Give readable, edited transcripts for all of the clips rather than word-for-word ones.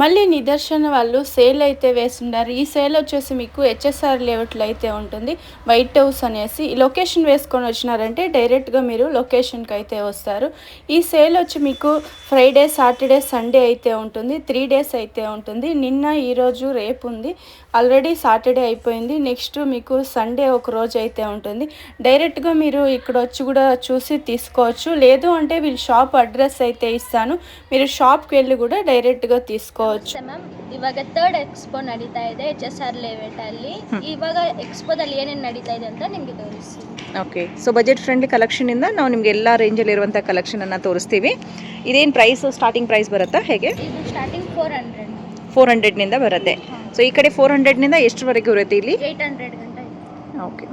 మళ్ళీ నిదర్శన వాళ్ళు సేల్ అయితే వేస్తున్నారు. ఈ సేల్ వచ్చేసి మీకు హెచ్ఎస్ఆర్ లేఅవుట్లో అయితే ఉంటుంది. వైట్ హౌస్ అనేసి ఈ లొకేషన్ వేసుకొని వచ్చినారంటే డైరెక్ట్గా మీరు లొకేషన్కి అయితే వస్తారు. ఈ సేల్ వచ్చి మీకు ఫ్రైడే, సాటర్డే, సండే అయితే ఉంటుంది. 3 days అయితే ఉంటుంది. నిన్న, ఈరోజు, రేపు ఉంది. ఆల్రెడీ సాటర్డే అయిపోయింది. నెక్స్ట్ మీకు సండే ఒక రోజు అయితే ఉంటుంది. డైరెక్ట్గా మీరు ఇక్కడ వచ్చి కూడా చూసి తీసుకోవచ్చు. లేదు అంటే వీళ్ళు షాప్ అడ్రస్ అయితే ఇస్తాను, మీరు షాప్కి వెళ్ళి కూడా డైరెక్ట్గా తీసుకోవచ్చు. ಮ್ಯಾಮ್ ಇವಾಗ 3rd ಎಕ್ಸ್ಪೋ ನಡೀತಾ ಇದೆ HSR ಲೇಔಟ್ ಅಲ್ಲಿ. ಇವಾಗ ಎಕ್ಸ್ಪೋದಲ್ಲಿ ಏನೇನು ನಡೀತಾ ಇದೆ ಅಂತ ನಿಮಗೆ ತೋರಿಸ್ತೀನಿ. Okay, so budget friendly collection ಇಂದ ನಾವು ನಿಮಗೆ ಎಲ್ಲ ರೇಂಜಲ್ಲಿ ಇರುವಂಥ ಕಲೆಕ್ಷನ್ ಅನ್ನ ತೋರಿಸ್ತೀವಿ. ಇದೇನು ಪ್ರೈಸ್, ಸ್ಟಾರ್ಟಿಂಗ್ ಪ್ರೈಸ್ ಬರುತ್ತಾ ಹೇಗೆ? ಇದು ಸ್ಟಾರ್ಟಿಂಗ್ 400 ನಿಂದ ಬರುತ್ತೆ. ಸೊ ಈ ಕಡೆ 400 ನಿಂದ ಎಷ್ಟರವರೆಗೂ ಇರುತ್ತೆ? ಇಲ್ಲಿ 800 ಗಂಟೆ ಇದೆ. ಓಕೆ,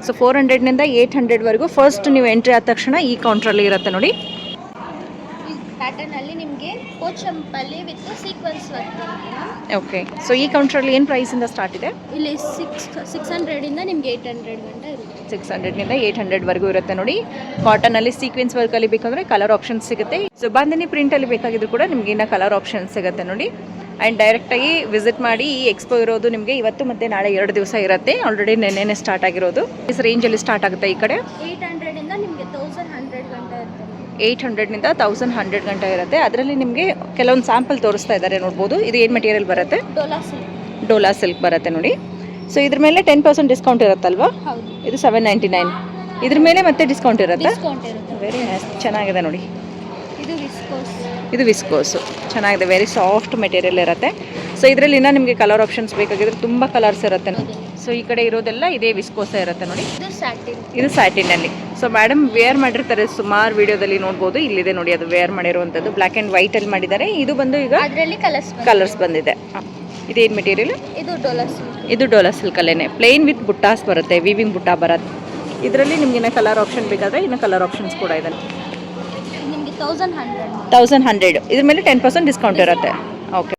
ಸೊ 400 ನಿಂದ 800 ವರೆಗೂ ಫಸ್ಟ್ ನೀವು ಎಂಟ್ರಿ ಆದ ತಕ್ಷಣ ಈ ಕೌಂಟ್ರಲ್ಲಿ ಇರುತ್ತೆ ನೋಡಿ. ಪ್ಯಾಟರ್ನ್ ಅಲ್ಲಿ ನಿಮಗೆ ಪೋಚಂಪಲ್ಲಿ ವಿತ್ ಸೀಕ್ವೆನ್ಸ್ ವರ್ಕ್ ಬರುತ್ತೆ. ಓಕೆ, ಸೊ ಈ ಕೌಂಟ್ರಲ್ಲಿ ಏನು ಪ್ರೈಸ್ ಇಂದ ಸ್ಟಾರ್ಟ್ ಇದೆ? ಇಲ್ಲಿ 600 ಇಂದ ನಿಮಗೆ 800 ಗಂಟೆ ಇರುತ್ತೆ. 600 ನಿಂದ 800 ವರೆಗೂ ಇರುತ್ತೆ ನೋಡಿ. ಕಾಟನ್ ಅಲ್ಲಿ ಸೀಕ್ವೆನ್ಸ್ ವರ್ಕ್ ಅಲ್ಲಿ ಬೇಕಂದ್ರೆ ಕಲರ್ ಆಪ್ಷನ್ ಸಿಗುತ್ತೆ. ಸೊ ಬಾಂಧನಿ ಪ್ರಿಂಟ್ ಅಲ್ಲಿ ಬೇಕಾಗಿದ್ರು ಕೂಡ ನಿಮ್ಗೆ ಇನ್ನ ಕಲರ್ ಆಪ್ಷನ್ ಸಿಗುತ್ತೆ ನೋಡಿ. ಆ್ಯಂಡ್ ಡೈರೆಕ್ಟಾಗಿ ವಿಸಿಟ್ ಮಾಡಿ. ಈ ಎಕ್ಸ್ಪೋ ಇರೋದು ನಿಮಗೆ ಇವತ್ತು ಮತ್ತು ನಾಳೆ 2 ದಿವಸ ಇರುತ್ತೆ. ಆಲ್ರೆಡಿ ನೆನ್ನೆನೇ ಸ್ಟಾರ್ಟ್ ಆಗಿರೋದು. ಇಸ್ ರೇಂಜಲ್ಲಿ ಸ್ಟಾರ್ಟ್ ಆಗುತ್ತೆ. ಈ ಕಡೆ 800 ಇಂದ ನಿಮಗೆ 1100 ಗಂಟೆ ಇರುತ್ತೆ. 800 ನಿಂದ 1100 ಗಂಟೆ ಇರುತ್ತೆ. ಅದರಲ್ಲಿ ನಿಮಗೆ ಕೆಲವೊಂದು ಸ್ಯಾಂಪಲ್ ತೋರಿಸ್ತಾ ಇದ್ದಾರೆ ನೋಡ್ಬೋದು. ಇದು ಏನು ಮೆಟೀರಿಯಲ್ ಬರುತ್ತೆ? ಡೋಲಾ ಸಿಲ್ಕ್ ಬರುತ್ತೆ ನೋಡಿ. ಸೊ ಇದ್ರ ಮೇಲೆ 10% ಡಿಸ್ಕೌಂಟ್ ಇರುತ್ತಲ್ವಾ? ಹೌದು. ಇದು 799. ಇದ್ರ ಮೇಲೆ ಮತ್ತೆ ಡಿಸ್ಕೌಂಟ್ ಇರುತ್ತೆ. ವೆರಿ ನೈಸ್, ಚೆನ್ನಾಗಿದೆ ನೋಡಿ. ಇದು ವಿಸ್ಕೋಸು ಚೆನ್ನಾಗಿದೆ, ವೆರಿ ಸಾಫ್ಟ್ ಮೆಟೀರಿಯಲ್ ಇರುತ್ತೆ. ಸೊ ಇದರಲ್ಲಿ ಇನ್ನೂ ನಿಮಗೆ ಕಲರ್ ಆಪ್ಷನ್ಸ್ ಬೇಕಾಗಿದ್ರೆ ತುಂಬ ಕಲರ್ಸ್ ಇರುತ್ತೆ ನೋಡಿ. ಸೊ ಈ ಕಡೆ ಇರೋದೆಲ್ಲ ಇದೇ ವಿಸ್ಕೋಸ ಇರುತ್ತೆ ನೋಡಿ. ಇದು ಸ್ಯಾಟಿನಲ್ಲಿ. ಸೊ ಮೇಡಮ್ ವೇರ್ ಮಾಡಿರ್ತಾರೆ, ಸುಮಾರು ವಿಡಿಯೋದಲ್ಲಿ ನೋಡ್ಬೋದು. ಇಲ್ಲಿದೆ ನೋಡಿ, ಅದು ವೇರ್ ಮಾಡಿರುವಂಥದ್ದು ಬ್ಲ್ಯಾಕ್ ಆ್ಯಂಡ್ ವೈಟಲ್ಲಿ ಮಾಡಿದ್ದಾರೆ. ಇದು ಬಂದು ಈಗ ಕಲರ್ಸ್ ಬಂದಿದೆ. ಇದೇನು ಮೆಟೀರಿಯಲ್? ಇದು ಡೋಲಾ ಸಿಲ್ಕಲ್ಲೇ ಪ್ಲೇನ್ ವಿತ್ ಬುಟ್ಟಾಸ್ ಬರುತ್ತೆ, ವೀವಿಂಗ್ ಬುಟ್ಟ ಬರುತ್ತೆ. ಇದರಲ್ಲಿ ನಿಮ್ಗೆ ಕಲರ್ ಆಪ್ಷನ್ ಬೇಕಾದರೆ ಇನ್ನು ಕಲರ್ ಆಪ್ಷನ್ಸ್ ಕೂಡ ಇದೆ. 1100. ಇದ್ರ ಮೇಲೆ 10% ಡಿಸ್ಕೌಂಟ್ ಇರುತ್ತೆ. ಓಕೆ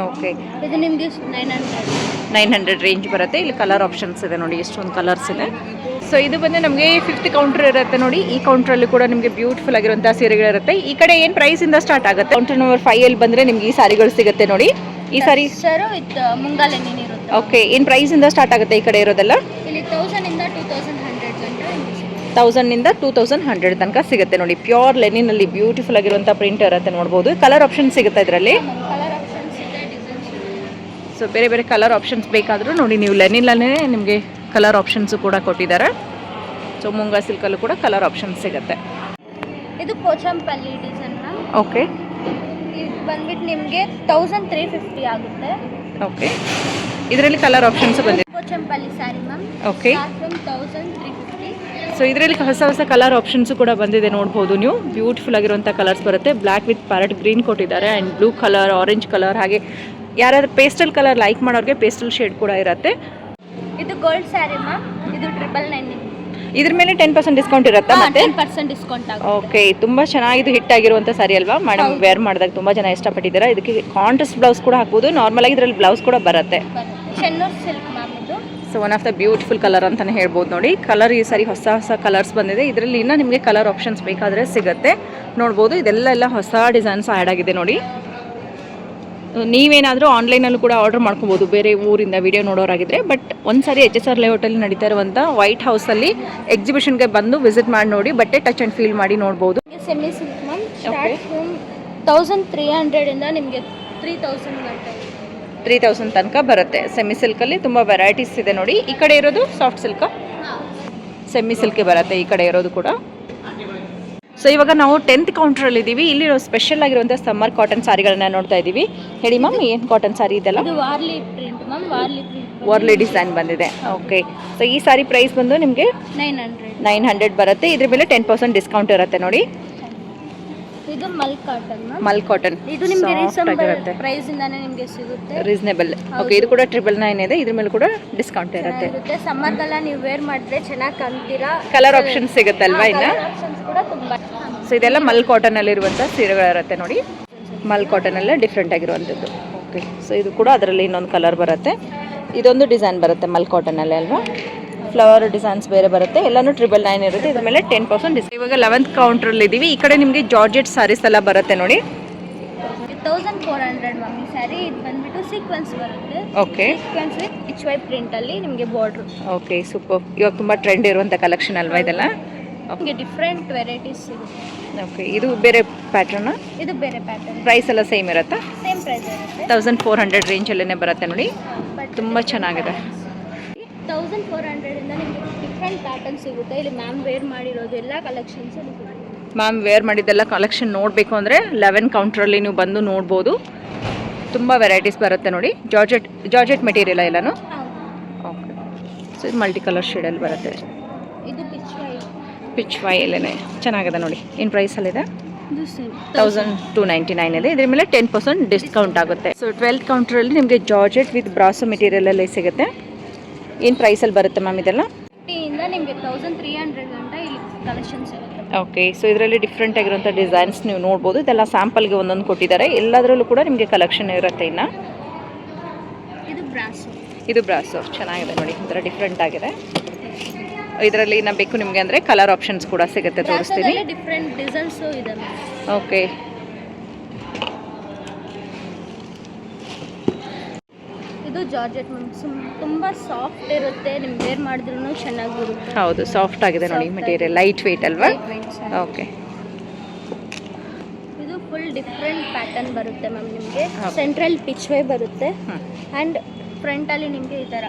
ಓಕೆ, ಇದು ನಿಮಗೆ 900 ರೇಂಜ್ ಬರುತ್ತೆ. ಇಲ್ಲಿ ಕಲರ್ ಆಪ್ಷನ್ಸ್ ಇದೆ ನೋಡಿ, ಎಷ್ಟೊಂದು ಕಲರ್ಸ್ ಇದೆ. ಸೊ ಇದು ಬಂದು ನಮಗೆ 5th ಕೌಂಟರ್ ಇರುತ್ತೆ ನೋಡಿ. ಈ ಕೌಂಟ್ರಲ್ಲಿ ಕೂಡ ನಿಮಗೆ ಬ್ಯೂಟಿಫುಲ್ ಆಗಿರುವಂಥ ಸೀರೆಗಳಿರುತ್ತೆ. ಈ ಕಡೆ ಏನು ಪ್ರೈಸಿಂದ ಸ್ಟಾರ್ಟ್ ಆಗುತ್ತೆ? ಕೌಂಟರ್ ನಂಬರ್ 5 ಅಲ್ಲಿ ಬಂದರೆ ನಿಮ್ಗೆ ಈ ಸಾರಿಗಳು ಸಿಗುತ್ತೆ ನೋಡಿ. ಈ ಸಾರಿ ವಿತ್ ಮುಂಗಾಲೆನೆ ಇರುತ್ತೆ. ಓಕೆ, ಏನು ಪ್ರೈಸಿಂದ ಸ್ಟಾರ್ಟ್ ಆಗುತ್ತೆ ಈ ಕಡೆ ಇರೋದೆಲ್ಲ? ಇಲ್ಲಿ 1000 ಇಂದ 2100 ಗಂಟೆ 1000 ನಿಂದ 2100 ತನಕ ಸಿಗುತ್ತೆ ನೋಡಿ. ಪ್ಯೂರ್ ಲೆನಿನಲ್ಲಿ ಬ್ಯೂಟಿಫುಲ್ ಆಗಿರುವಂಥ ಪ್ರಿಂಟ್ ಇರುತ್ತೆ ನೋಡ್ಬೋದು. ಕಲರ್ ಆಪ್ಷನ್ ಸಿಗುತ್ತೆ ಇದರಲ್ಲಿ. ಸೊ ಬೇರೆ ಬೇರೆ ಕಲರ್ ಆಪ್ಷನ್ಸ್ ಬೇಕಾದರೂ ನೋಡಿ, ನೀವು ಲೆನಿನಲ್ಲೇ ನಿಮಗೆ ಕಲರ್ ಆಪ್ಷನ್ಸು ಕೂಡ ಕೊಟ್ಟಿದ್ದಾರೆ. ಸೊ ಮುಂಗಾ ಸಿಲ್ಕಲ್ಲೂ ಕೂಡ ಕಲರ್ ಆಪ್ಷನ್ಸ್ ಸಿಗುತ್ತೆ. ಇದು ಪೋಚಂಪಲ್ಲಿ ಡಿಸೈನ್. ಓಕೆ, ಇದು ಬಂದ್ಬಿಟ್ಟು ನಿಮಗೆ 1350 ಆಗುತ್ತೆ. ಓಕೆ, ಇದರಲ್ಲಿ ಕಲರ್ ಆಪ್ಷನ್ಸ್ ಬಂದಿದೆ. Pochampally sari ma'am. Okay, 1350. So ಇದರಲ್ಲಿ ಹೊಸ ಕಲರ್ ಆಪ್ಷನ್ಸು ಕೂಡ ಬಂದಿದೆ ನೋಡ್ಬೋದು ನೀವು. ಬ್ಯೂಟಿಫುಲ್ ಆಗಿರುವಂಥ ಕಲರ್ಸ್ ಬರುತ್ತೆ. ಬ್ಲ್ಯಾಕ್ ವಿತ್ ಪ್ಯಾರೆಟ್ ಗ್ರೀನ್ ಕೊಟ್ಟಿದ್ದಾರೆ, and blue colour, orange colour, ಹಾಗೆ ಯಾರಾದ್ರೂ ಪೇಸ್ಟಲ್ ಕಲರ್ ಲೈಕ್ ಮಾಡೋರಿಗೆ ಪೇಸ್ಟಲ್ ಶೇಡ್ ಕೂಡ ಇರುತ್ತೆ. ಇದು ಗೋಲ್ಡ್ ಸ್ಯಾರಿ ಮ್ಯಾಮ್. ಇದು 999. ಇದ್ರ ಮೇಲೆ 10% ಡಿಸ್ಕೌಂಟ್ ಇರುತ್ತೆ. ಮತ್ತೆ 10% ಡಿಸ್ಕೌಂಟ್ ಆಗುತ್ತೆ. ಓಕೆ, ತುಂಬ ಚೆನ್ನಾಗಿದ್ದು ಹಿಟ್ ಆಗಿರುವಂಥ ಸಾರಿ ಅಲ್ವಾ ಮೇಡಮ್? ವೇರ್ ಮಾಡಿದಾಗ ತುಂಬ ಜನ ಇಷ್ಟಪಟ್ಟಿದ್ದಾರೆ. ಇದಕ್ಕೆ ಕಾಂಟ್ರಾಸ್ಟ್ ಬ್ಲೌಸ್ ಕೂಡ ಹಾಕ್ಬೋದು. ನಾರ್ಮಲ್ ಆಗಿ ಇದರಲ್ಲಿ ಬ್ಲೌಸ್ ಕೂಡ ಬರುತ್ತೆ. ಚೆನ್ನೂರ್ ಸಿಲ್ಕ್ ಮ್ಯಾಮ್ ಇದು. So one of the beautiful colour ಅಂತಲೇ ಹೇಳ್ಬೋದು ನೋಡಿ. ಕಲರ್ ಈ ಸಾರಿ ಹೊಸ ಕಲರ್ಸ್ ಬಂದಿದೆ. ಇದರಲ್ಲಿ ಇನ್ನೂ ನಿಮಗೆ ಕಲರ್ ಆಪ್ಷನ್ಸ್ ಬೇಕಾದರೆ ಸಿಗುತ್ತೆ ನೋಡ್ಬೋದು. ಇದೆಲ್ಲ ಹೊಸ ಡಿಸೈನ್ಸ್ ಆ್ಯಡ್ ಆಗಿದೆ ನೋಡಿ. ನೀವೇನಾದರೂ ಆನ್ಲೈನಲ್ಲೂ ಕೂಡ ಆರ್ಡರ್ ಮಾಡ್ಕೋಬೋದು ಬೇರೆ ಊರಿಂದ ವಿಡಿಯೋ ನೋಡೋರಾಗಿದ್ದರೆ. ಬಟ್ ಒಂದು ಸಾರಿ HSR ಲೇಔಟಲ್ಲಿ ನಡೀತಾ ಇರುವಂಥ ವೈಟ್ ಹೌಸಲ್ಲಿ ಎಕ್ಸಿಬಿಷನ್ಗೆ ಬಂದು ವಿಸಿಟ್ ಮಾಡಿ ನೋಡಿ. ಬಟ್ಟೆ ಟಚ್ ಆ್ಯಂಡ್ ಫೀಲ್ ಮಾಡಿ ನೋಡ್ಬೋದು. Semi silk ma'am. Start from 1300 ಇಂದ ನಿಮಗೆ 3000 ಗಂಟೆ 3000 ತನಕ ಬರುತ್ತೆ. ಸೆಮಿ ಸಿಲ್ಕಲ್ಲಿ ತುಂಬ ವೆರೈಟೀಸ್ ಇದೆ ನೋಡಿ. ಈ ಕಡೆ ಇರೋದು ಸಾಫ್ಟ್ ಸಿಲ್ಕ್, ಸೆಮಿ ಸಿಲ್ಕೆ ಬರುತ್ತೆ ಈ ಕಡೆ ಇರೋದು ಕೂಡ. ಸೊ ಇವಾಗ ನಾವು 10th ಕೌಂಟ್ರಲ್ಲಿ ಇದ್ದೀವಿ. ಇಲ್ಲಿ ಸ್ಪೆಷಲ್ ಆಗಿರುವಂಥ ಸಮ್ಮರ್ ಕಾಟನ್ ಸಾರಿಗಳನ್ನ ನೋಡ್ತಾ ಇದ್ದೀವಿ. ಹೇಳಿ ಮ್ಯಾಮ್, ಏನು ಕಾಟನ್ ಸಾರಿ ಇದೆಲ್ಲ? ಇದು Warli print ma'am. Warli design ಬಂದಿದೆ. ಓಕೆ, ಸೊ ಈ ಸಾರಿ ಪ್ರೈಸ್ ಬಂದು ನಿಮಗೆ 900 ಬರುತ್ತೆ. ಇದ್ರ ಮೇಲೆ 10% ಡಿಸ್ಕೌಂಟ್ ಇರುತ್ತೆ ನೋಡಿ. ಇದು ಮಲ್ ಕಾಟನ್ ಮ್ಯಾಮ್. ಮಲ್ ಕಾಟನ್ ಇದು ನಿಮಗೆ ರೀಸನಬಲ್ ಪ್ರೈಸ್ ಇಂದಾನೆ ನಿಮಗೆ ಸಿಗುತ್ತೆ. ರೀಸನಬಲ್. ಓಕೆ, ಇದು ಕೂಡ 999 ಇದೆ. ಇದ್ರ ಮೇಲೆ ಕೂಡ ಡಿಸ್ಕೌಂಟ್ ಇರುತ್ತೆ. ಸಮ್ಮರ್ಗೆಲ್ಲ ನೀವು ವೇರ್ ಮಾಡಿದ್ರೆ ಚೆನ್ನಾಗಿ ಕಾಣ್ತೀರಾ. ಕಲರ್ ಆಪ್ಷನ್ ಸಿಗುತ್ತಲ್ವಾ ಇನ್ನು? ಆಪ್ಷನ್ಸ್ ಕೂಡ ತುಂಬಾ. ಸೊ ಇದೆಲ್ಲ ಮಲ್ ಕಾಟನಲ್ಲಿರುವಂಥ ಸೀರೆಗಳಿರುತ್ತೆ ನೋಡಿ. ಮಲ್ ಕಾಟನಲ್ಲೇ ಡಿಫ್ರೆಂಟ್ ಆಗಿರುವಂಥದ್ದು. ಓಕೆ, ಸೊ ಇದು ಕೂಡ ಅದರಲ್ಲಿ ಇನ್ನೊಂದು ಕಲರ್ ಬರುತ್ತೆ. ಇದೊಂದು ಡಿಸೈನ್ ಬರುತ್ತೆ ಮಲ್ ಕಾಟನಲ್ಲಿ ಅಲ್ವಾ? ಫ್ಲವರ್ ಡಿಸೈನ್ಸ್ ಬೇರೆ ಬರುತ್ತೆ. ಎಲ್ಲನೂ 999 ಇರುತ್ತೆ. ಇದ್ರ ಮೇಲೆ 10% ಡಿಸ್ಕೌಂಟ್. ಇವಾಗ 11th ಕೌಂಟ್ರಲ್ಲಿ ಇದ್ದೀವಿ. ಈ ಕಡೆ ನಿಮಗೆ ಜಾರ್ಜೆಟ್ ಸಾರೀಸ್ ಎಲ್ಲ ಬರುತ್ತೆ ನೋಡಿ. 1400 ಮ್ಯಾಮ್ ಈ ಸ್ಯಾರಿ. ಇದು ಬಂದ್ಬಿಟ್ಟು ಸೀಕ್ವೆನ್ಸ್ ಬರುತ್ತೆ. ಓಕೆ ಸೀಕ್ವೆನ್ಸ್ ವಿತ್ ಪಿಚ್ ವೈ ಪ್ರಿಂಟಲ್ಲಿ ನಿಮಗೆ ಬಾರ್ಡ್ರು. Okay super. ಇವಾಗ ತುಂಬ ಟ್ರೆಂಡ್ ಇರುವಂಥ ಕಲೆಕ್ಷನ್ ಅಲ್ವಾ ಇದೆಲ್ಲ? ನಿಮಗೆ ಡಿಫ್ರೆಂಟ್ ವೆರೈಟೀಸ್ ಸಿಗುತ್ತೆ. ಓಕೆ ಇದು ಬೇರೆ ಪ್ಯಾಟ್ರನ್, ಇದು ಬೇರೆ ಪ್ಯಾಟರ್ನ್. ಪ್ರೈಸ್ ಎಲ್ಲ ಸೇಮ್ ಇರುತ್ತಾ? ಸೇಮ್ ಪ್ರೈಸ್ ಇರುತ್ತೆ. 1400 ರೇಂಜಲ್ಲೇ ಬರುತ್ತೆ ನೋಡಿ, ಬಟ್ ತುಂಬ ಚೆನ್ನಾಗಿದೆ. 1400 ಇಂದ ನಿಮಗೆ ಡಿಫ್ರೆಂಟ್ ಪ್ಯಾಟರ್ನ್ ಸಿಗುತ್ತೆ. ಇಲ್ಲಿ ಮ್ಯಾಮ್ ವೇರ್ ಮಾಡಿರೋದು ಎಲ್ಲ ಕಲೆಕ್ಷನ್ಸ್ ಸಿಗುತ್ತೆ. ಮ್ಯಾಮ್ ವೇರ್ ಮಾಡಿದ್ದೆಲ್ಲ ಕಲೆಕ್ಷನ್ ನೋಡಬೇಕು ಅಂದರೆ 11 ಕೌಂಟ್ರಲ್ಲಿ ನೀವು ಬಂದು ನೋಡ್ಬೋದು. ತುಂಬ ವೆರೈಟೀಸ್ ಬರುತ್ತೆ ನೋಡಿ. ಜಾರ್ಜೆಟ್ ಮೆಟೀರಿಯಲ್ ಎಲ್ಲನೂ. ಓಕೆ ಸೊ ಇದು ಮಲ್ಟಿ ಕಲರ್ ಶೇಡಲ್ಲಿ ಬರುತ್ತೆ. ಇದು ಪಿಚ್ ವೈ ಎಲ್ಲೇ ಚೆನ್ನಾಗಿದೆ ನೋಡಿ. ಏನು ಪ್ರೈಸಲ್ಲಿದೆ? ಇದು ಸೇಮ್ 1299 ಇದೆ. ಇದ್ರ ಮೇಲೆ 10% ಡಿಸ್ಕೌಂಟ್ ಆಗುತ್ತೆ. ಸೊ 12 ಕೌಂಟ್ರಲ್ಲಿ ನಿಮಗೆ ಜಾರ್ಜೆಟ್ ವಿತ್ ಬ್ರಾಸೋ ಮೆಟೀರಿಯಲಲ್ಲಿ ಸಿಗುತ್ತೆ. ಏನು ಪ್ರೈಸಲ್ಲಿ ಬರುತ್ತೆ ಮ್ಯಾಮ್ ಇದೆಲ್ಲ? 50 ಇಂದ ನಿಮಗೆ 1300 ಗಂಟ ಇಲ್ಲಿ ಕಲೆಕ್ಷನ್ಸ್ ಇರುತ್ತೆ. ಓಕೆ ಸೊ ಇದರಲ್ಲಿ ಡಿಫ್ರೆಂಟ್ ಆಗಿರುವಂಥ ಡಿಸೈನ್ಸ್ ನೀವು ನೋಡ್ಬೋದು. ಇದೆಲ್ಲ ಸ್ಯಾಂಪಲ್ಗೆ ಒಂದೊಂದು ಕೊಟ್ಟಿದ್ದಾರೆ. ಎಲ್ಲದರಲ್ಲೂ ಕೂಡ ನಿಮಗೆ ಕಲೆಕ್ಷನ್ ಇರುತ್ತೆ. ಇನ್ನು ಇದು ಬ್ರಾಸೋ ಚೆನ್ನಾಗಿದೆ ನೋಡಿ, ಒಂಥರ ಡಿಫ್ರೆಂಟ್ ಆಗಿದೆ. ಇದರಲ್ಲಿ ಇನ್ನು ಬೇಕು ನಿಮಗೆ ಅಂದರೆ ಕಲರ್ ಆಪ್ಷನ್ಸ್ ಕೂಡ ಸಿಗುತ್ತೆ, ತೋರಿಸ್ತೀನಿ. ಡಿಫ್ರೆಂಟ್ ಡಿಸೈನ್ಸ್ ಇದೆ. ಓಕೆ ಇದು ಜಾರ್ಜೆಟ್ ತುಂಬ ಸಾಫ್ಟ್ ಇರುತ್ತೆ. ನಿಮ್ಗೆ ವೇರ್ ಮಾಡಿದ್ರೂ ಚೆನ್ನಾಗಿರುತ್ತೆ. ಹೌದು ಸಾಫ್ಟ್ ಆಗಿದೆ ನೋಡಿ ಮೆಟೀರಿಯಲ್, ಲೈಟ್ ವೆಯ್ಟ್ ಅಲ್ವಾ? ಓಕೆ ಇದು ಫುಲ್ ಡಿಫ್ರೆಂಟ್ ಪ್ಯಾಟರ್ನ್ ಬರುತ್ತೆ ಮ್ಯಾಮ್. ನಿಮಗೆ ಸೆಂಟ್ರಲ್ ಪಿಚ್ ವೈ ಬರುತ್ತೆ ಆ್ಯಂಡ್ ಫ್ರಂಟಲ್ಲಿ ನಿಮಗೆ ಈ ಥರ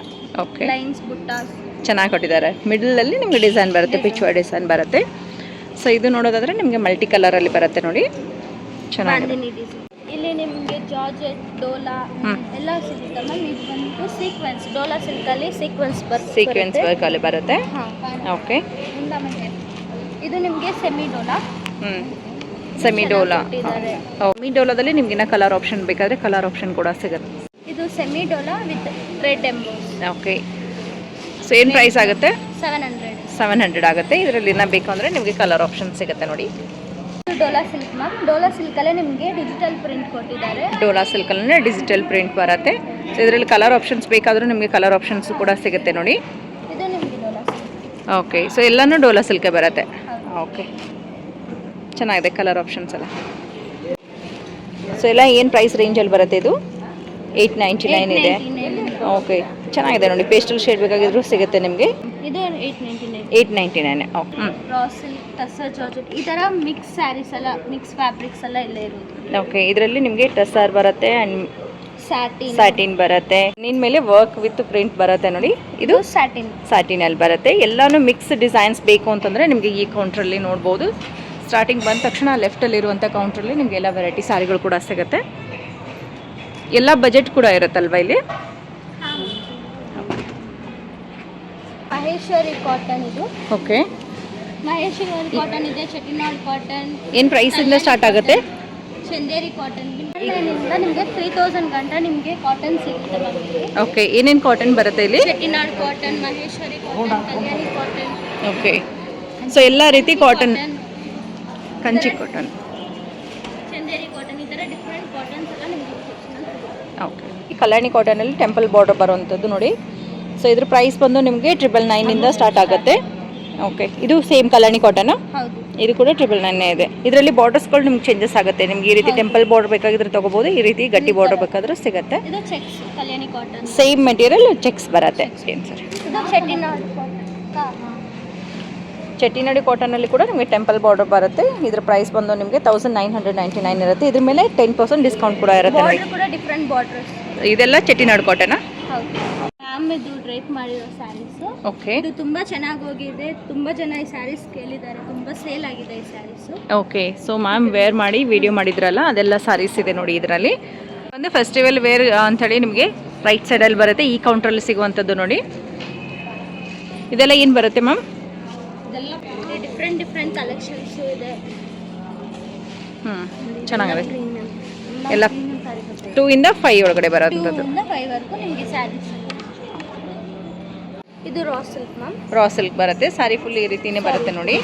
ಓಕೆ ಲೈನ್ಸ್ ಬುಟ್ಟಾಸ್ ಚೆನ್ನಾಗಿ ಕೊಟ್ಟಿದ್ದಾರೆ. ಮಿಡಲಲ್ಲಿ ನಿಮಗೆ ಡಿಸೈನ್ ಬರುತ್ತೆ, ಪಿಚ್ ವೈ ಡಿಸೈನ್ ಬರುತ್ತೆ. ಸೊ ಇದು ನೋಡೋದಾದರೆ ನಿಮಗೆ ಮಲ್ಟಿ ಕಲರಲ್ಲಿ ಬರುತ್ತೆ ನೋಡಿ, ಚೆನ್ನಾಗಿದೆ. ಇಲ್ಲಿ ನಿಮಗೆ ಜಾರ್ಜೆಟ್, ಡೋಲಾ ಎಲ್ಲ ಸಿಗುತ್ತೆ ಮ್ಯಾಮ್. ಇದು ಬಂದು ಸೀಕ್ವೆನ್ಸ್, ಡೋಲಾ ಸಿಲ್ಕಲ್ಲಿ ಸೀಕ್ವೆನ್ಸ್ ವರ್ಕಲ್ಲಿ ಬರುತ್ತೆ. ಓಕೆ ಇದು ನಿಮಗೆ semi Dola. Semi Dola. Semi ಡೋಲಾದಲ್ಲಿ ನಿಮ್ಗೆ ಇನ್ನ ಕಲರ್ ಆಪ್ಷನ್ ಬೇಕಾದರೆ ಕಲರ್ ಆಪ್ಷನ್ ಕೂಡ ಸಿಗುತ್ತೆ. ಇದು semi Dola with red emboss. Okay so ಏನು ಪ್ರೈಸ್ ಆಗುತ್ತೆ? 700 ಆಗುತ್ತೆ. ಇದರಲ್ಲಿ ಇನ್ನ ಬೇಕು ಅಂದರೆ ನಿಮಗೆ ಕಲರ್ ಆಪ್ಷನ್ ಸಿಗುತ್ತೆ ನೋಡಿ. Dola silk ma'am. ಡೋಲಾ ಸಿಲ್ಕಲ್ಲೇ ನಿಮಗೆ ಡಿಜಿಟಲ್ ಪ್ರಿಂಟ್ ಕೊಟ್ಟಿದ್ದಾರೆ. ಡೋಲಾ ಸಿಲ್ಕಲ್ಲೇ ಡಿಜಿಟಲ್ ಪ್ರಿಂಟ್ ಬರುತ್ತೆ. ಸೊ ಇದರಲ್ಲಿ ಕಲರ್ ಆಪ್ಷನ್ಸ್ ಬೇಕಾದರೂ ನಿಮಗೆ ಕಲರ್ ಆಪ್ಷನ್ಸ್ ಕೂಡ ಸಿಗುತ್ತೆ ನೋಡಿ. ಇದು ನಿಮಗೆ ಡೋಲಾ ಸಿಲ್ಕ್. ಓಕೆ ಸೊ ಎಲ್ಲನೂ ಡೋಲಾ ಸಿಲ್ಕೆ ಬರುತ್ತೆ. ಓಕೆ ಚೆನ್ನಾಗಿದೆ ಕಲರ್ ಆಪ್ಷನ್ಸ್ ಎಲ್ಲ. ಸೊ ಎಲ್ಲ ಏನು ಪ್ರೈಸ್ ರೇಂಜಲ್ಲಿ ಬರುತ್ತೆ? ಇದು 899 ಇದೆ. ಓಕೆ ಚೆನ್ನಾಗಿದೆ ನೋಡಿ, ಪೇಸ್ಟಲ್ ಶೇಡ್ ಬೇಕಾಗಿದ್ರು ಸಿಗುತ್ತೆ ನಿಮಗೆ. ಇದು 899. Okay raw silk, tussar, georgette ಈ ಥರ ಮಿಕ್ಸ್ ಸ್ಯಾರೀಸ್ ಎಲ್ಲ, ಮಿಕ್ಸ್ ಫ್ಯಾಬ್ರಿಕ್ಸ್ ಎಲ್ಲ ಇಲ್ಲೇ ಇರೋದು. ಓಕೆ ಇದರಲ್ಲಿ ನಿಮಗೆ ಟಸರ್ ಬರುತ್ತೆ ಆ್ಯಂಡ್ ಸ್ಯಾಟಿನ್ ಬರುತ್ತೆ. ನಿನ್ನ ಮೇಲೆ ವರ್ಕ್ ವಿತ್ ಪ್ರಿಂಟ್ ಬರುತ್ತೆ ನೋಡಿ. ಇದು ಸ್ಯಾಟಿನಲ್ಲಿ ಬರುತ್ತೆ. ಎಲ್ಲಾನು ಮಿಕ್ಸ್ ಡಿಸೈನ್ಸ್ ಬೇಕು ಅಂತಂದರೆ ನಿಮಗೆ ಈ ಕೌಂಟ್ರಲ್ಲಿ ನೋಡ್ಬೋದು. ಸ್ಟಾರ್ಟಿಂಗ್ ಬಂದ ತಕ್ಷಣ ಲೆಫ್ಟಲ್ಲಿರುವಂಥ ಕೌಂಟ್ರಲ್ಲಿ ನಿಮಗೆ ಎಲ್ಲ ವೆರೈಟಿ ಸ್ಯಾರಿಗಳು ಕೂಡ ಸಿಗುತ್ತೆ. ಎಲ್ಲ ಬಜೆಟ್ ಕೂಡ ಇರುತ್ತಲ್ವ ಇಲ್ಲಿ? ಮಹೇಶ್ವರಿ ಕಾಟನ್. ಇದು ಓಕೆ ಮಹೇಶ್ವರಿ ಕಾಟನ್ ಇದೆ, ಚೆಟ್ಟಿನಾಡ್ ಕಾಟನ್. ಏನು ಪ್ರೈಸಿಂದ ಸ್ಟಾರ್ಟ್ ಆಗುತ್ತೆ? ಚಂದೇರಿ ಕಾಟನ್ ಇಂದ ನಿಮಗೆ 3000 ಗಂಟ ನಿಮಗೆ ಕಾಟನ್ ಸಿಗುತ್ತೆ ನಮಗೆ. ಓಕೆ ಏನೇನು ಕಾಟನ್ ಬರುತ್ತೆ ಇಲ್ಲಿ? ಚೆಟ್ಟಿನಾಡ್ ಕಾಟನ್, ಮಹೇಶ್ವರಿ ಕಾಟನ್, ಕಲ್ಯಾಣಿ ಕಾಟನ್. ಓಕೆ ಸೊ ಎಲ್ಲ ರೀತಿ cotton, Kanchi cotton, Chanderi cotton ಈ ಥರ ಡಿಫ್ರೆಂಟ್ ಕಾಟನ್ಸ್ ಎಲ್ಲ ನಿಮಗೆ ಸಿಗುತ್ತೆ. ಓಕೆ ಈ ಕಲ್ಯಾಣಿ ಕಾಟನಲ್ಲಿ ಟೆಂಪಲ್ ಬಾರ್ಡರ್ ಬರುವಂಥದ್ದು ನೋಡಿ. ಸೊ ಇದ್ರ ಪ್ರೈಸ್ ಬಂದು ನಿಮಗೆ 999 ಸ್ಟಾರ್ಟ್ ಆಗುತ್ತೆ. ಓಕೆ ಇದು ಸೇಮ್ ಕಲ್ಯಾಣಿ ಕಾಟನ್. ಹೌದು ಇದು ಕೂಡ 999 ಇದೆ. ಇದರಲ್ಲಿ ಬಾರ್ಡರ್ಸ್ಗಳು ನಿಮ್ಗೆ ಚೇಂಜಸ್ ಆಗುತ್ತೆ. ನಿಮ್ಗೆ ಈ ರೀತಿ ಟೆಂಪಲ್ ಬಾರ್ಡರ್ ಬೇಕಾಗಿದ್ರೆ ತೊಗೋಬೋದು, ಈ ರೀತಿ ಗಟ್ಟಿ ಬಾರ್ಡರ್ ಬೇಕಾದ್ರೂ ಸಿಗುತ್ತೆ. ಇದು ಚೆಕ್ಸ್ ಕಲ್ಯಾಣಿ ಕಾಟನ್, ಸೇಮ್ ಮೆಟೀರಿಯಲ್ ಚೆಕ್ಸ್ ಬರುತ್ತೆ. ಏನು ಸರ್ ಇದು ಚೆಟ್ಟಿನಾಡ್ ಕಾಟನ್. ಚೆಟ್ಟಿನಾಡಿ ಕಾಟನಲ್ಲಿ ಕೂಡ ನಿಮಗೆ ಟೆಂಪಲ್ ಬಾರ್ಡರ್ ಬರುತ್ತೆ. ಇದ್ರ ಪ್ರೈಸ್ ಬಂದು ನಿಮಗೆ 1999 ಇರುತ್ತೆ. ಇದ್ರ ಮೇಲೆ 10% ಡಿಸ್ಕೌಂಟ್ ಕೂಡ ಇರುತ್ತೆ ನೋಡಿ. ಕೂಡ ಡಿಫ್ರೆಂಟ್ ಬಾರ್ಡರ್ಸ್. ಇದೆಲ್ಲ ಚೆಟ್ಟಿನಾಡು ಕಾಟನಾ? ಹೌದು ಮ್ಯಾಮ್. ಇದು ಡ್ರೈಪ್ ಮಾಡಿರೋ ಸ್ಯಾರೀಸ್. ಓಕೆ ಇದು ತುಂಬಾ ಚೆನ್ನಾಗಿ ಹೋಗಿದೆ. ತುಂಬಾ ಜನ ಈ ಸ್ಯಾರೀಸ್ ಕೇಳಿದ್ದಾರೆ, ತುಂಬಾ ಸೇಲ್ ಆಗಿದೆ ಈ saris. Okay so ma'am wear ಮಾಡಿ ವಿಡಿಯೋ ಮಾಡಿದ್ರಲ್ಲ ಅದೆಲ್ಲ ಸ್ಯಾರೀಸ್ ಇದೆ ನೋಡಿ. ಇದರಲ್ಲಿ ಒಂದು ಫೆಸ್ಟಿವಲ್ ವೇರ್ ಅಂಥೇಳಿ ನಿಮಗೆ ರೈಟ್ ಸೈಡಲ್ಲಿ ಬರುತ್ತೆ. ಈ ಕೌಂಟ್ರಲ್ಲಿ ಸಿಗುವಂಥದ್ದು ನೋಡಿ. ಇದೆಲ್ಲ ಏನು ಬರುತ್ತೆ ಮ್ಯಾಮ್? ಇದೆಲ್ಲ ಡಿಫ್ರೆಂಟ್ ಕಲೆಕ್ಷನ್ಸ್ ಇದೆ. ಚೆನ್ನಾಗಿದೆ. ಎಲ್ಲ 2 ಇಂದ 5 ಒಳಗಡೆ ಬರೋಂಥದ್ದು. 2 ಇಂದ 5 ವರೆಗೂ ನಿಮಗೆ ಸ್ಯಾರೀಸ್. ಇದು raw silk ma'am. Raw silk ಬರುತ್ತೆ. ಸ್ಯಾರಿ ಫುಲ್ ಈ ರೀತಿನೇ ಬರುತ್ತೆ ನೋಡಿ.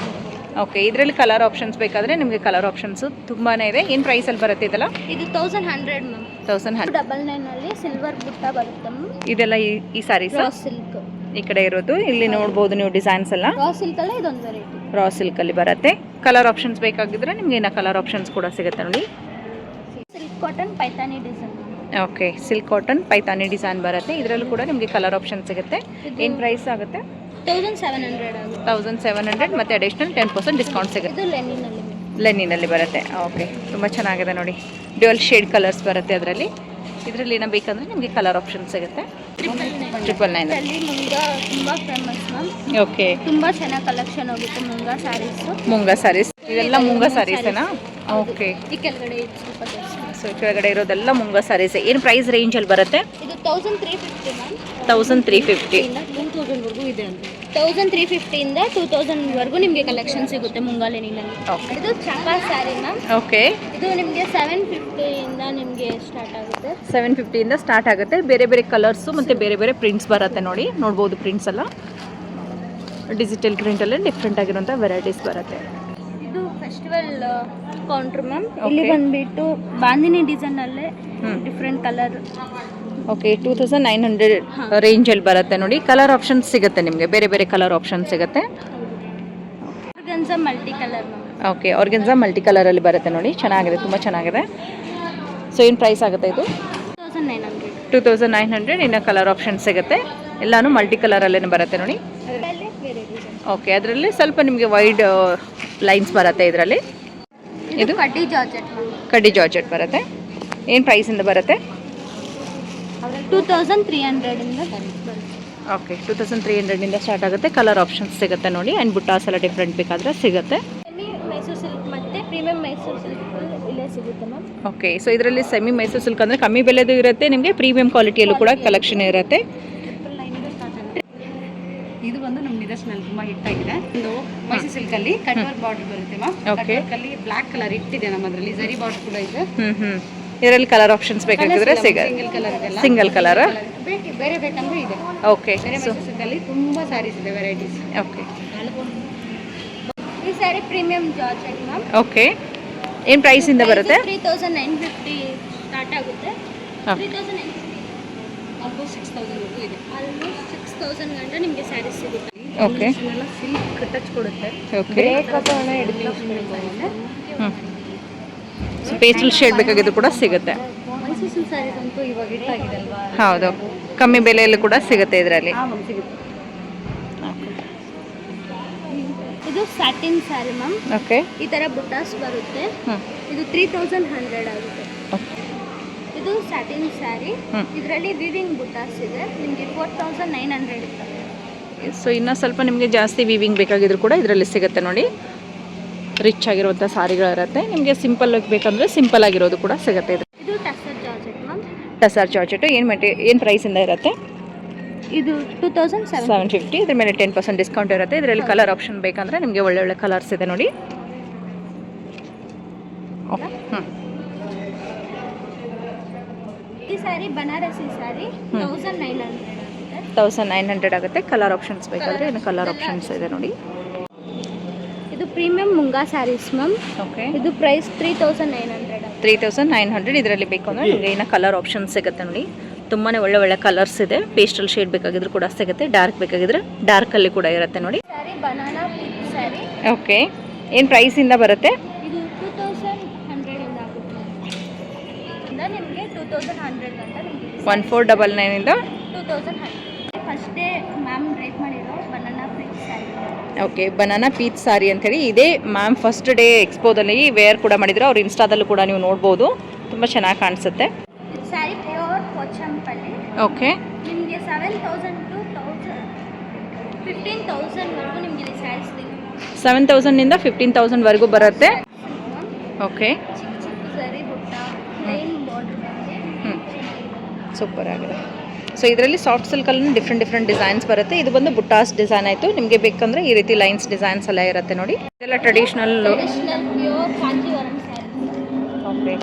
ಓಕೆ ಇದರಲ್ಲಿ ಕಲರ್ ಆಪ್ಷನ್ಸ್ ಬೇಕಾದರೆ ನಿಮಗೆ ಕಲರ್ ಆಪ್ಷನ್ಸು ತುಂಬಾ ಇದೆ. ಏನು ಪ್ರೈಸಲ್ಲಿ ಬರುತ್ತೆ ಇದೆಲ್ಲ? ಇದು 1100 ಮ್ಯಾಮ್. 1100. 99 ಅಲ್ಲಿ ಸಿಲ್ವರ್ ಬುಟ್ಟ ಬರುತ್ತೆ ಮ್ಯಾಮ್. ಇದೆಲ್ಲ ಈ ಸ್ಯಾರೀಸ್ ರಾ ಸಿಲ್ಕ್ ಈ ಕಡೆ ಇರೋದು. ಇಲ್ಲಿ ನೋಡ್ಬೋದು ನೀವು ಡಿಸೈನ್ಸ್ ಎಲ್ಲ. ರಾ ಸಿಲ್ಕ್ ಅಲ್ಲೇ ಇದೊಂದು ವೆರೈಟಿ. ರಾ ಸಿಲ್ಕಲ್ಲಿ ಬರುತ್ತೆ. ಕಲರ್ ಆಪ್ಷನ್ಸ್ ಬೇಕಾಗಿದ್ರೆ ನಿಮಗೆ ಇನ್ನು ಕಲರ್ ಆಪ್ಷನ್ಸ್ ಕೂಡ ಸಿಗುತ್ತೆ ನೋಡಿ. Silk silk cotton Paithani design. Okay, silk cotton Paithani design ಬರುತ್ತೆ. ಇದರಲ್ಲೂ ಕೂಡ ನಿಮಗೆ ಕಲರ್ ಆಪ್ಷನ್ ಸಿಗುತ್ತೆ. ಏನು ಪ್ರೈಸ್ ಆಗುತ್ತೆ? 1700 ಆಗುತ್ತೆ. 1700 ಮತ್ತು ಅಡಿಷ್ನಲ್ 10% ಡಿಸ್ಕೌಂಟ್ ಸಿಗುತ್ತೆ. ಇದು ಲೆನಿನಲ್ಲಿ. ಲೆನಿನಲ್ಲಿ ಬರುತ್ತೆ. ಓಕೆ, ತುಂಬ ಚೆನ್ನಾಗಿದೆ ನೋಡಿ. ಡ್ಯುಯಲ್ ಶೇಡ್ ಕಲರ್ಸ್ ಬರುತ್ತೆ ಅದರಲ್ಲಿ. ಇದರಲ್ಲಿ ಏನೋ ಬೇಕಂದರೆ ನಿಮಗೆ ಕಲರ್ ಆಪ್ಷನ್ ಸಿಗುತ್ತೆ. 999 ಅಲ್ಲಿ ಮುಂಗಾ ತುಂಬ ಫೇಮಸ್ ಮ್ಯಾಮ್. ಓಕೆ, ತುಂಬ ಚೆನ್ನಾಗಿ ಕಲೆಕ್ಷನ್ ಹೋಗುತ್ತೆ ಮುಂಗಾ ಸ್ಯಾರೀಸು. ಮುಂಗಾ ಸ್ಯಾರೀಸ್, ಇದೆಲ್ಲ ಮುಂಗಾ ಸ್ಯಾರೀಸೇನಾ? ಓಕೆ, ಈ ಕೆಳಗಡೆ ಇದು ಸ್ವಲ್ಪ ಜಾಸ್ತಿ. ಸೊ ಕೆಳಗಡೆ ಇರೋದೆಲ್ಲ ಮುಂಗಾ ಸ್ಯಾರೀಸೇ. ಏನು ಪ್ರೈಸ್ ರೇಂಜಲ್ಲಿ ಬರುತ್ತೆ? ಇದು 1350 ಮ್ಯಾಮ್. 1350 ಇಂದ 2000ವರೆಗೂ ಇದೆ ಅಂತ. 1350 ಇಂದ 2000 ವರೆಗೂ ನಿಮಗೆ ಕಲೆಕ್ಷನ್ ಸಿಗುತ್ತೆ ಮುಂಗಾ ಲೆನಿನಲ್ಲಿ. ಇದು ಚಂಪಾ ಸ್ಯಾರಿ ಮ್ಯಾಮ್. ಓಕೆ, ಇದು ನಿಮಗೆ 750 ಇಂದ ನಿಮಗೆ ಸ್ಟಾರ್ಟ್ ಆಗುತ್ತೆ. 750 ಇಂದ ಸ್ಟಾರ್ಟ್ ಆಗುತ್ತೆ. ಬೇರೆ ಬೇರೆ ಕಲರ್ಸು ಮತ್ತು ಬೇರೆ ಬೇರೆ ಪ್ರಿಂಟ್ಸ್ ಬರುತ್ತೆ ನೋಡಿ. ನೋಡ್ಬೋದು ಪ್ರಿಂಟ್ಸ್ ಎಲ್ಲ ಡಿಜಿಟಲ್ ಪ್ರಿಂಟಲ್ಲೇ ಡಿಫ್ರೆಂಟ್ ಆಗಿರುವಂಥ ವೆರೈಟೀಸ್ ಬರುತ್ತೆ. ಇದು ಫೆಸ್ಟಿವಲ್ ಕೌಂಟ್ರ್ ಮ್ಯಾಮ್. ಇಲ್ಲಿ ಬಂದುಬಿಟ್ಟು ಬಾಂದಿನಿ ಡಿಸೈನಲ್ಲೇ ಡಿಫ್ರೆಂಟ್ ಕಲರ್. ಓಕೆ, 2900 ರೇಂಜಲ್ಲಿ ಬರುತ್ತೆ ನೋಡಿ. ಕಲರ್ ಆಪ್ಷನ್ ಸಿಗುತ್ತೆ ನಿಮಗೆ, ಬೇರೆ ಬೇರೆ ಕಲರ್ ಆಪ್ಷನ್ ಸಿಗುತ್ತೆ. Organza multi colour ma'am. Okay, organza multi ಕಲರಲ್ಲಿ ಬರುತ್ತೆ ನೋಡಿ. ಚೆನ್ನಾಗಿದೆ, ತುಂಬ ಚೆನ್ನಾಗಿದೆ. ಸೊ ಏನು ಪ್ರೈಸ್ ಆಗುತ್ತೆ ಇದು? 2900. 2900. ಇನ್ನು ಕಲರ್ ಆಪ್ಷನ್ ಸಿಗುತ್ತೆ. ಎಲ್ಲಾನು ಮಲ್ಟಿ ಕಲರಲ್ಲೇ ಬರುತ್ತೆ ನೋಡಿ. ಅದರಲ್ಲಿ ಬೇರೆ ಡಿಸೈನ್. ಓಕೆ, ಅದರಲ್ಲಿ ಸ್ವಲ್ಪ ನಿಮಗೆ ವೈಡ್ ಲೈನ್ಸ್ ಬರುತ್ತೆ ಇದರಲ್ಲಿ. ಇದು ಕಡ್ಡಿ ಜಾರ್ಜೆಟ್ ಮ್ಯಾಮ್. ಕಡ್ಡಿ ಜಾರ್ಜೆಟ್ ಬರುತ್ತೆ. ಏನು ಪ್ರೈಸಿಂದ ಬರುತ್ತೆ? 2300 ಇಂದ ಬರುತ್ತೆ. ಓಕೆ, 2300 ಸ್ಟಾರ್ಟ್ ಆಗುತ್ತೆ. ಕಲರ್ ಆಪ್ಷನ್ಸ್ ಸಿಗುತ್ತೆ ನೋಡಿ. ಆ್ಯಂಡ್ ಬುಟ್ಟಾಸ್ ಎಲ್ಲ ಡಿಫ್ರೆಂಟ್ ಬೇಕಾದರೆ ಸಿಗುತ್ತೆ. ಮೈಸೂರು ಸಿಲ್ಕ್ ಮತ್ತು ಪ್ರೀಮಿಯಂ ಮೈಸೂರು ಸಿಲ್ಕ್ ಇಲ್ಲೇ ಸಿಗುತ್ತೆ ಮ್ಯಾಮ್. ಓಕೆ, ಸೊ ಇದರಲ್ಲಿ ಸೆಮಿ ಮೈಸೂರು ಸಿಲ್ಕ್ ಅಂದರೆ ಕಮ್ಮಿ ಬೆಲೆದು ಇರುತ್ತೆ, ನಿಮಗೆ ಪ್ರೀಮಿಯಂ ಕ್ವಾಲಿಟಿಯಲ್ಲೂ ಕೂಡ ಕಲೆಕ್ಷನ್ ಇರುತ್ತೆ. ಇದು ಒಂದು ನಮ್ಮ ನಿದರ್ಶನಲ್ಲಿ ತುಂಬ ಹಿಟ್ ಆಗಿದೆ. ಒಂದು ಮೈಸೂರು ಸಿಲ್ಕಲ್ಲಿ ಕಟ್ ವರ್ಕ್ ಬಾರ್ಡರ್ ಬರುತ್ತೆ ಮ್ಯಾಮ್. ಕಟ್ ವರ್ಕ್ ಅಲ್ಲಿ ಬ್ಲಾಕ್ ಕಲರ್ ಇಟ್ಟಿದೆ ನಮ್ಮದ್ರಲ್ಲಿ. ಜರಿ ಬಾರ್ಡರ್ ಕೂಡ ಇದೆ. ಇದರಲ್ಲಿ ಕಲರ್ ಆಪ್ಷನ್ಸ್ ಬೇಕಾಗಿದ್ರೆ ಸಿಗುತ್ತೆ. ಸಿಂಗಲ್ ಕಲರ್ ಇದೆಲ್ಲ. ಸಿಂಗಲ್ ಕಲರ್ ಬೇರೆ ಬೇಕಂದ್ರೆ ಇದೆ. ಓಕೆ, ಬೇರೆ ಮೈಸೂರು ಸಿಲ್ಕಲ್ಲಿ ತುಂಬ ಸ್ಯಾರೀಸ್ ಇದೆ, ವೆರೈಟೀಸ್. ಓಕೆ, ಈ sari premium georgette ma'am. Okay, ಏನು ಪ್ರೈಸಿಂದ ಬರುತ್ತೆ? 3950 ಸ್ಟಾರ್ಟ್ ಆಗುತ್ತೆ. ಹಾಂ. 3950 ಆಲ್ಮೋಸ್ಟ್ 6000 ಇದೆ. ಆಲ್ಮೋಸ್ಟ್ 6000 ಗಂಟ ನಿಮಗೆ ಸ್ಯಾರೀಸ್ ಸಿಗುತ್ತೆ. ಓಕೆ, ಎಲ್ಲ ಸಿಲ್ಕ್ ಟಚ್ ಕೊಡುತ್ತೆ. ಓಕೆ, ಹ್ಞೂ. ಸೊ ಪೇಸ್ಟಲ್ ಶೇಡ್ ಬೇಕಾಗಿದ್ದು ಕೂಡ ಸಿಗುತ್ತೆ. ಮೈಸೂರು ಸಿಲ್ಕ್ ಸ್ಯಾರೀಸ್ ಅಂತೂ ಇವಾಗ ಹಿಟ್ ಆಗಿದೆ ಅಲ್ವಾ? ಹೌದು, ಕಮ್ಮಿ ಬೆಲೆಯಲ್ಲೂ ಕೂಡ ಸಿಗುತ್ತೆ ಇದರಲ್ಲಿ. ಸಿಗುತ್ತೆ. ಇದು ಸ್ಯಾಟಿನ್ ಸ್ಯಾರಿ ಮ್ಯಾಮ್. ಓಕೆ, ಈ ಥರ ಬುಟ್ಟಾಸ್ ಬರುತ್ತೆ. ಹ್ಞೂ. ಇದು 3100 ಆಗುತ್ತೆ. ಇದು ಸ್ಯಾಟಿನ್ ಸ್ಯಾರಿ. ಇದರಲ್ಲಿ ವಿವಿಂಗ್ ಬುಟ್ಟಾಸ್ ಇದೆ. ನಿಮಗೆ 4900 ಇರ್ತದೆ. ಸೊ ಇನ್ನು ಸ್ವಲ್ಪ ನಿಮಗೆ ಜಾಸ್ತಿ ವೀವಿಂಗ್ ಬೇಕಾಗಿದ್ರು ಕೂಡ ಇದರಲ್ಲಿ ಸಿಗುತ್ತೆ ನೋಡಿ. ರಿಚ್ ಆಗಿರುವಂಥ ಸಾರಿಗಳಿರುತ್ತೆ. ನಿಮಗೆ ಸಿಂಪಲ್ ಬೇಕಂದರೆ ಸಿಂಪಲ್ ಆಗಿರೋದು ಕೂಡ ಸಿಗುತ್ತೆ. ಇದು tussar georgette ma'am. Tussar georgette ಏನು ಪ್ರೈಸಿಂದ ಇರುತ್ತೆ? ಇದು 2750. ಇದ್ರ ಮೇಲೆ 10% ಡಿಸ್ಕೌಂಟ್ ಇರುತ್ತೆ. ಇದರಲ್ಲಿ ಕಲರ್ ಆಪ್ಷನ್ ಬೇಕಂದರೆ ನಿಮಗೆ ಒಳ್ಳೆ ಒಳ್ಳೆ ಕಲರ್ಸ್ ಇದೆ ನೋಡಿ. ಓಕೆ, ಈ ಸ್ಯಾರಿ ಬನಾರಸಿ ಸ್ಯಾರಿ 1900 ಆಗುತ್ತೆ. 1900 ಆಗುತ್ತೆ. ಕಲರ್ ಆಪ್ಷನ್ಸ್ ಬೇಕಾದರೆ ಇನ್ನು ಕಲರ್ ಆಪ್ಷನ್ಸ್ ಇದೆ ನೋಡಿ. ಇದು premium moonga saris ma'am. Okay, ಇದು ಪ್ರೈಸ್ 3900. 3900. ಇದರಲ್ಲಿ ಬೇಕು ಅಂದರೆ ನಿಮಗೆ ಇನ್ನು ಕಲರ್ ಆಪ್ಷನ್ಸ್ ಸಿಗುತ್ತೆ ನೋಡಿ. ತುಂಬಾ ಒಳ್ಳೆ ಒಳ್ಳೆ ಕಲರ್ಸ್ ಇದೆ. ಪೇಸ್ಟಲ್ ಶೇಡ್ ಬೇಕಾಗಿದ್ರು ಕೂಡ ಸಿಗುತ್ತೆ. ಡಾರ್ಕ್ ಬೇಕಾಗಿದ್ರೆ ಡಾರ್ಕಲ್ಲಿ ಕೂಡ ಇರುತ್ತೆ ನೋಡಿ. Sari banana pink sari. Okay, ಏನು ಪ್ರೈಸಿಂದ ಬರುತ್ತೆ? ಇದು 2100 ಇಂದ ಆಗುತ್ತೆ. ಇಂದ ನಿಮಗೆ 2100 ಗಂಟ ನಿಮಗೆ 1499 ಇಂದ 2100. ಫಸ್ಟ್ ಡೇ ಮ್ಯಾಮ್ ರೇಟ್ ಮಾಡಿರೋ banana pink sari. Okay, banana peach sari ಅಂಥೇಳಿ ಇದೇ ಮ್ಯಾಮ್ ಫಸ್ಟ್ ಡೇ ಎಕ್ಸ್ಪೋದಲ್ಲಿ ವೇರ್ ಕೂಡ ಮಾಡಿದ್ರು. ಅವ್ರ ಇನ್ಸ್ಟಾದಲ್ಲೂ ಕೂಡ ನೀವು ನೋಡ್ಬೋದು. ತುಂಬ ಚೆನ್ನಾಗಿ ಕಾಣಿಸುತ್ತೆ. ಸ್ಯಾರಿ ಪ್ಯೂರ್ ಪೋಚಂಪಲ್ಲಿ. ಓಕೆ, ನಿಮಗೆ 7000 to 15,000 ವರೆಗೂ ನಿಮಗೆ ಸ್ಯಾರೀಸ್ ಸಿಗುತ್ತೆ. 7000 15,000 ವರೆಗೂ ಬರುತ್ತೆ. ಓಕೆ, ಚಿಕ್ಕ ಚಿಕ್ಕ ಸರಿ ಬುಟ್ಟ ಪ್ಲೇನ್ ಬಾರ್ಡರ್ ಬಂದಿದೆ. ಸೂಪರ್ ಆಗಿದೆ. ಸೊ ಇದರಲ್ಲಿ ಸಾಫ್ಟ್ ಸಿಲ್ಕಲ್ಲಿ ಡಿಫ್ರೆಂಟ್ ಡಿಸೈನ್ಸ್ ಬರುತ್ತೆ. ಇದು ಬಂದು ಬುಟ್ಟಾಸ್ ಡಿಸೈನ್ ಆಯಿತು. ನಿಮಗೆ ಬೇಕಂದರೆ ಈ ರೀತಿ ಲೈನ್ಸ್ ಡಿಸೈನ್ಸ್ ಎಲ್ಲ ಇರುತ್ತೆ ನೋಡಿ. ಇದೆಲ್ಲ traditional pure Kanjeevaram sari. Okay,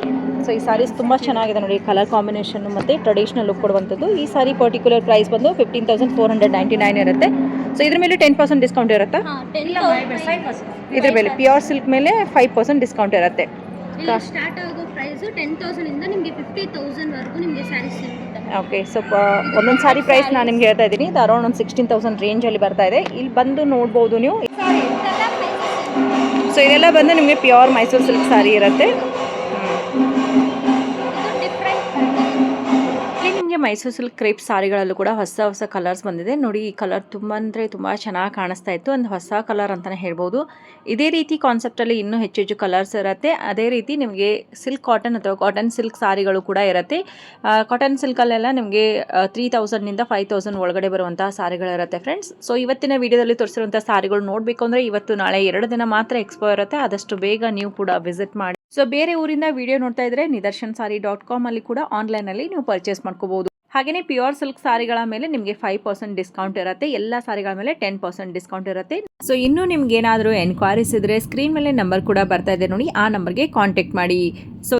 so ಈ ಸ್ಯಾರೀಸ್ ತುಂಬ ಚೆನ್ನಾಗಿದೆ ನೋಡಿ. ಕಲರ್ ಕಾಂಬಿನೇಷನ್ ಮತ್ತು ಟ್ರೆಡಿಷ್ನಲ್ ಲುಕ್ ಕೊಡುವಂಥದ್ದು. ಈ ಸಾರಿ ಪರ್ಟಿಕ್ಯುಲರ್ ಪ್ರೈಸ್ ಬಂದು 15,499 ಇರುತ್ತೆ. ಸೊ ಇದ್ರ ಮೇಲೆ 10% ಡಿಸ್ಕೌಂಟ್ ಇರುತ್ತಾ? ಇದ್ರ ಮೇಲೆ ಪ್ಯೂರ್ ಸಿಲ್ಕ್ ಮೇಲೆ 5% ಡಿಸ್ಕೌಂಟ್ ಇರುತ್ತೆ. ಸ್ಟಾರ್ಟ್ ಆಗೋ ಪ್ರೈಸ್ 10,000 ಇಂದ ನಿಮಗೆ 50,000 ವರೆಗೂ ನಿಮಗೆ ಸ್ಯಾರೀಸ್ ಸಿಗುತ್ತೆ. ಓಕೆ, ಸೊ ಒಂದೊಂದು ಸಾರಿ ಪ್ರೈಸ್ ನಾನು ನಿಮ್ಗೆ ಹೇಳ್ತಾ ಇದ್ದೀನಿ. ಇದು ಅರೌಂಡ್ ಒಂದು 16,000 ರೇಂಜಲ್ಲಿ ಬರ್ತಾ ಇದೆ. ಇಲ್ಲಿ ಬಂದು ನೋಡ್ಬೋದು ನೀವು. ಸೊ ಇದೆಲ್ಲ ಬಂದು ನಿಮಗೆ ಪ್ಯೂರ್ ಮೈಸೂರು ಸಿಲ್ಕ್ ಸಾರಿ ಇರುತ್ತೆ. ಮೈಸೂರು ಸಿಲ್ಕ್ ಕ್ರೇಪ್ ಸಾರಿಗಳಲ್ಲೂ ಕೂಡ ಹೊಸ ಕಲರ್ಸ್ ಬಂದಿದೆ ನೋಡಿ. ಈ ಕಲರ್ ತುಂಬ ಅಂದರೆ ತುಂಬ ಚೆನ್ನಾಗಿ ಕಾಣಿಸ್ತಾ ಇತ್ತು, ಒಂದು ಹೊಸ ಕಲರ್ ಅಂತಲೇ ಹೇಳ್ಬೋದು. ಇದೇ ರೀತಿ ಕಾನ್ಸೆಪ್ಟಲ್ಲಿ ಇನ್ನೂ ಹೆಚ್ಚು ಕಲರ್ಸ್ ಇರುತ್ತೆ. ಅದೇ ರೀತಿ ನಿಮಗೆ ಸಿಲ್ಕ್ ಕಾಟನ್ ಅಥವಾ ಕಾಟನ್ ಸಿಲ್ಕ್ ಸಾರಿಗಳು ಕೂಡ ಇರುತ್ತೆ. ಕಾಟನ್ ಸಿಲ್ಕಲ್ಲೆಲ್ಲ ನಿಮಗೆ 3000ನಿಂದ 5000 ಒಳಗಡೆ ಬರುವಂತಹ ಸಾರಿಗಳಿರುತ್ತೆ ಫ್ರೆಂಡ್ಸ್. ಸೊ ಇವತ್ತಿನ ವಿಡಿಯೋದಲ್ಲಿ ತೋರಿಸಿರುವಂಥ ಸಾರಿಗಳು ನೋಡಬೇಕು ಅಂದರೆ ಇವತ್ತು ನಾಳೆ 2 ದಿನ ಮಾತ್ರ ಎಕ್ಸ್ಪೋ ಇರುತ್ತೆ. ಆದಷ್ಟು ಬೇಗ ನೀವು ಕೂಡ ವಿಸಿಟ್ ಮಾಡಿ. ಸೊ ಬೇರೆ ಊರಿಂದ ವಿಡಿಯೋ ನೋಡ್ತಾ ಇದ್ರೆ nidarshansari.com ಅಲ್ಲಿ ಕೂಡ ಆನ್ಲೈನಲ್ಲಿ ನೀವು ಪರ್ಚೇಸ್ ಮಾಡ್ಕೋಬಹುದು. ಹಾಗೆಯೇ ಪ್ಯೂರ್ ಸಿಲ್ಕ್ ಸಾರಿಗಳ ಮೇಲೆ ನಿಮಗೆ 5% ಡಿಸ್ಕೌಂಟ್ ಇರುತ್ತೆ. ಎಲ್ಲ ಸಾರಿಗಳ ಮೇಲೆ 10% ಡಿಸ್ಕೌಂಟ್ ಇರುತ್ತೆ. ಸೊ ಇನ್ನೂ ನಿಮ್ಗೆ ಏನಾದರೂ ಎನ್ಕ್ವೈರೀಸ್ ಇದ್ರೆ ಸ್ಕ್ರೀನ್ ಮೇಲೆ ನಂಬರ್ ಕೂಡ ಬರ್ತಾ ಇದೆ ನೋಡಿ, ಆ ನಂಬರ್ಗೆ ಕಾಂಟ್ಯಾಕ್ಟ್ ಮಾಡಿ. ಸೊ